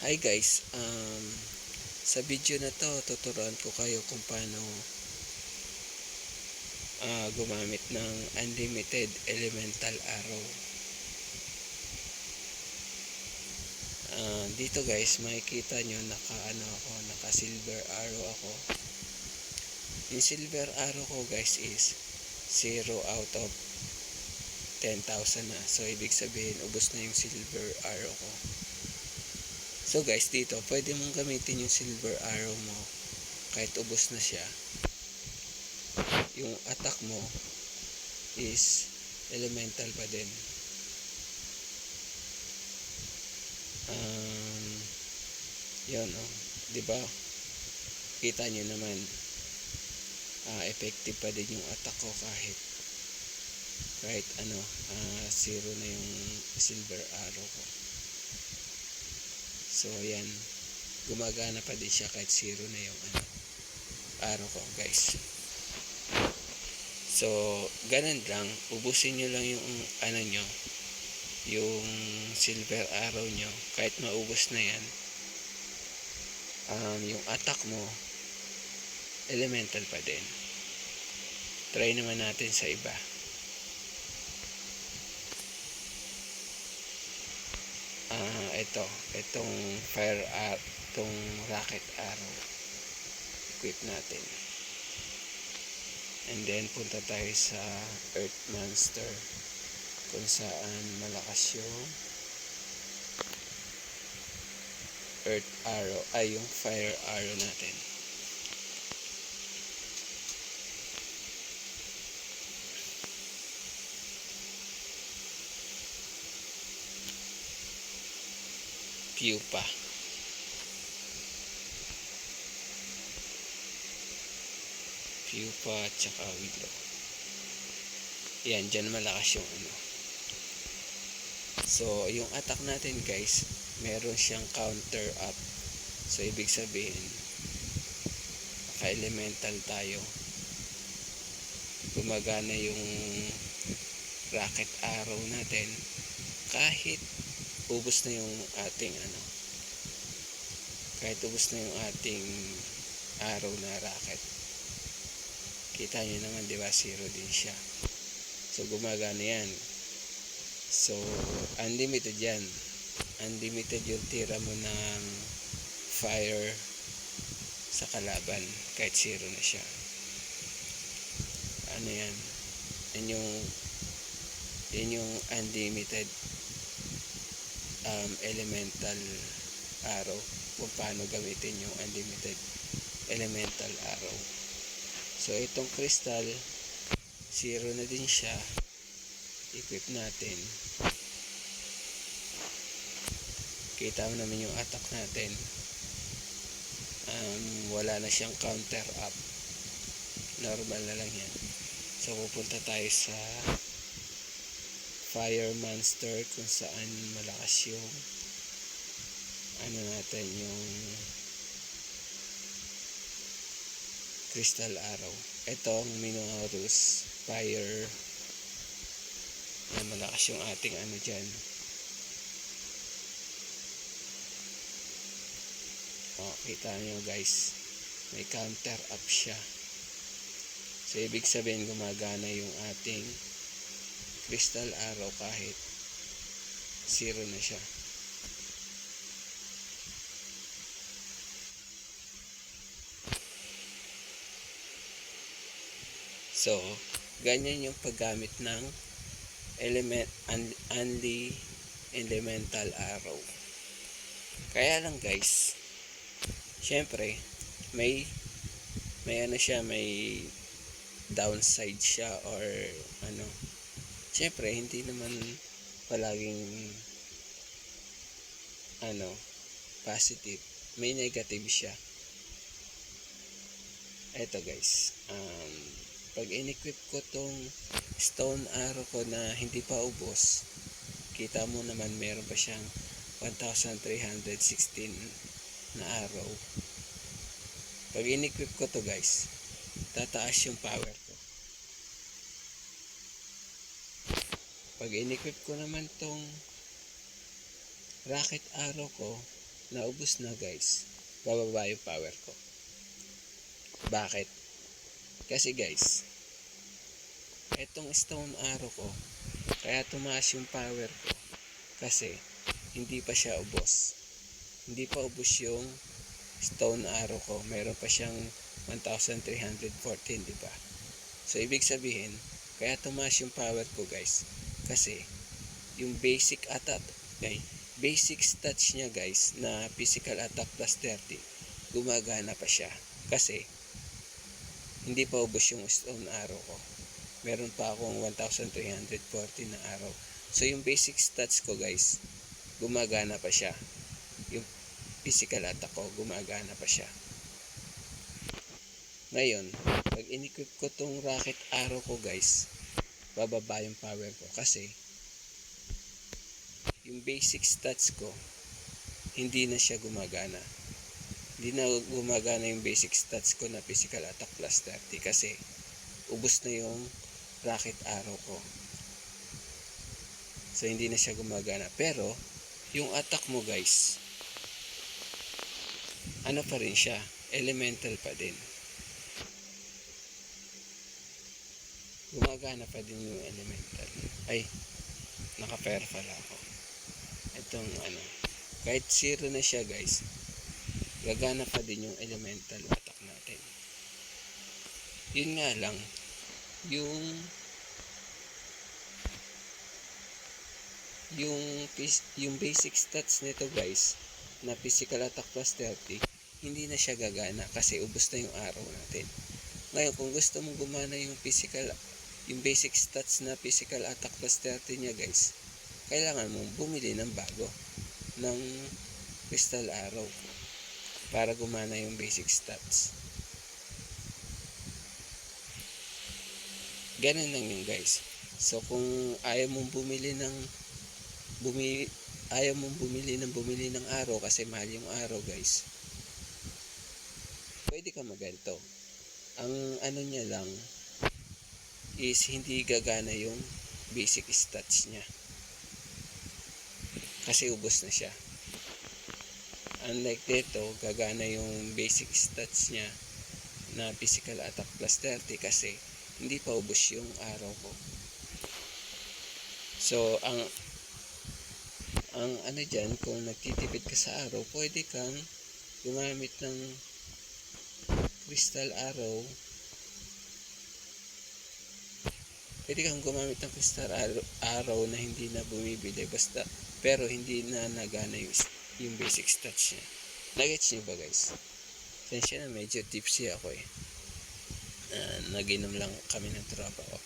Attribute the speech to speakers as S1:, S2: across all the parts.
S1: Hi guys, sa video na to tuturuan ko kayo kung paano gumamit ng unlimited elemental arrow. Dito guys, makikita nyo naka silver arrow ako. Yung silver arrow ko guys is 0 out of 10,000 na. So ibig sabihin ubos na yung silver arrow ko. So guys, dito pwede mong gamitin yung silver arrow mo kahit ubos na siya. Yung attack mo is elemental pa din. Yun, di ba? Kita nyo naman, effective pa din yung attack ko kahit zero na yung silver arrow ko. So ayan, gumagana pa din siya kahit zero na yung arrow ko guys. So ganun lang, ubusin nyo lang yung yung silver arrow nyo kahit maubos na yan. Yung attack mo elemental pa din. Try naman natin sa iba. Itong itong rocket arrow equip natin, and then punta tayo sa earth monster kung saan malakas yung earth arrow yung fire arrow natin. Pupa. Pupa at saka willow. Yan, dyan malakas yung So, yung attack natin guys, meron siyang counter up. So, ibig sabihin, naka-elemental tayo. Gumagana yung rocket arrow natin kahit ubos na yung ating arrow na rocket. Kita nyo naman, di ba, zero din siya. So gumagana yan. So unlimited yan. Unlimited yung tira mo ng fire sa kalaban kahit zero na siya. Yan yung unlimited elemental arrow, kung paano gamitin yung unlimited elemental arrow. So itong crystal, zero na din siya. Equip natin. Kita mo naman yung attack natin. Wala na siyang counter up. Normal na lang yan. So pupunta tayo sa fire monster kung saan malakas yung yung crystal arrow. Itong Minotaurus fire na malakas yung ating dyan. Kita nyo guys, may counter up siya. So ibig sabihin gumagana yung ating crystal arrow kahit zero na siya. So ganyan yung paggamit ng elemental arrow. Kaya lang guys, syempre may downside siya, or syempre hindi naman palaging positive, may negative siya. Eto guys, pag in-equip ko tong stone arrow ko na hindi pa ubos, kita mo naman meron pa siyang 1316 na arrow. Pag in-equip ko to guys, tataas yung power ko. Pag in-equip ko naman tong rocket arrow ko, naubos na guys, bababa yung power ko. Bakit? Kasi guys, etong stone arrow ko, kaya tumaas yung power ko. Kasi, hindi pa siya ubos. Hindi pa ubos yung stone arrow ko. Meron pa siyang 1,314, di ba? So, ibig sabihin, kaya tumaas yung power ko guys. Kasi, yung basic attack, basic stats niya guys, na physical attack plus 30, gumagana pa siya. Kasi, hindi pa ubos yung stone arrow ko. Meron pa akong 1,340 na arrow. So, yung basic stats ko guys, gumagana pa siya. Yung physical attack ko, gumagana pa siya. Ngayon, pag in-equip ko tong rocket arrow ko guys, bababa yung power ko. Kasi, yung basic stats ko, hindi na siya gumagana. Hindi na gumagana yung basic stats ko na physical attack plus 30. Kasi, ubos na yung rocket arrow ko. So, hindi na siya gumagana. Pero, yung attack mo guys, ano pa rin siya? Elemental pa din. Gumagana pa din yung elemental. Ay, naka-pair pala ako. Itong kahit 0 na siya guys, gagana pa din yung elemental attack natin. Yun nga lang, yung basic stats nito guys, na physical attack plus 30, hindi na siya gagana kasi ubos na yung arrow natin. Ngayon, kung gusto mong gumana yung basic stats na physical attack plus 30 niya guys, kailangan mong bumili ng bago, ng crystal arrow, para gumana yung basic stats. Ganun lang yun guys. So, kung ayaw mong bumili ng arrow kasi mahal yung arrow guys, pwede ka maganto. Ang ano niya lang is hindi gagana yung basic stats niya kasi ubos na siya. Unlike dito, gagana yung basic stats niya na physical attack plus 30 kasi hindi pa ubos yung arrow ko. So, ang ano dyan, kung nagtitipid ka sa arrow, pwede kang gumamit ng crystal arrow. Pwede kang gumamit ng crystal arrow na hindi na bumibili, basta, pero hindi na nagana yung basic stats niya. Nagets niyo ba guys? Sensya na medyo tipsy ako naginom lang kami ng tropa ko.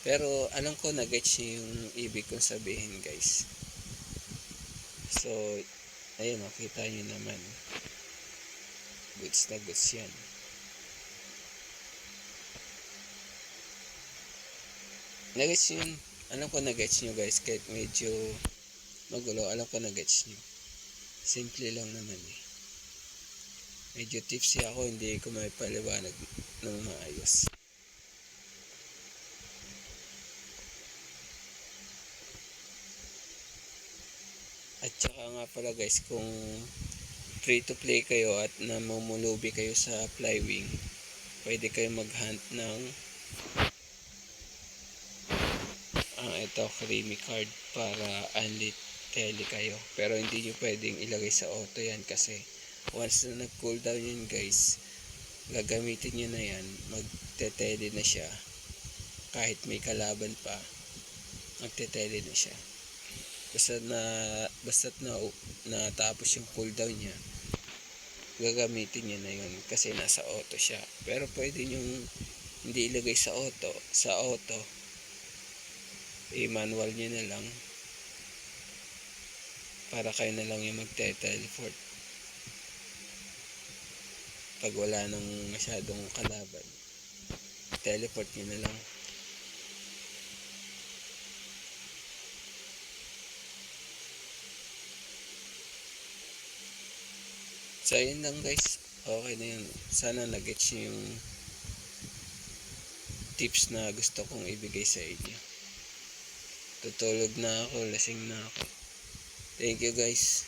S1: Pero alam ko nagets niyo yung ibig kong sabihin guys. So, ayun kita nyo naman. Goods na goods yan. Nagets nyo yun. Alam ko nagets nyo guys. Kahit medyo magulo, alam ko nagets nyo. Simple lang naman Medyo tipsy ako, hindi ko may paliwanag ng maayos. At saka nga pala guys, kung free to play kayo at namumulubi kayo sa Flywing, pwede kayo mag-hunt ng ito, creamy card para unlit tele kayo. Pero hindi nyo pwedeng ilagay sa auto yan kasi once na nag-cooldown yun guys, gagamitin nyo na yan, magte-tele na siya. Kahit may kalaban pa, magte-tele na siya. Basta't natapos yung cooldown niya, gagamitin niya na yun kasi nasa auto siya. Pero pwede nyo hindi ilagay sa auto, i-manual nyo na lang para kayo na lang yung magte-teleport pag wala nang masyadong kalaban. Teleport nyo na lang. So, yun lang guys. Okay na yun. Sana nag-gets nyo yung tips na gusto kong ibigay sa inyo. Tutulog na ako. Lasing na ako. Thank you guys.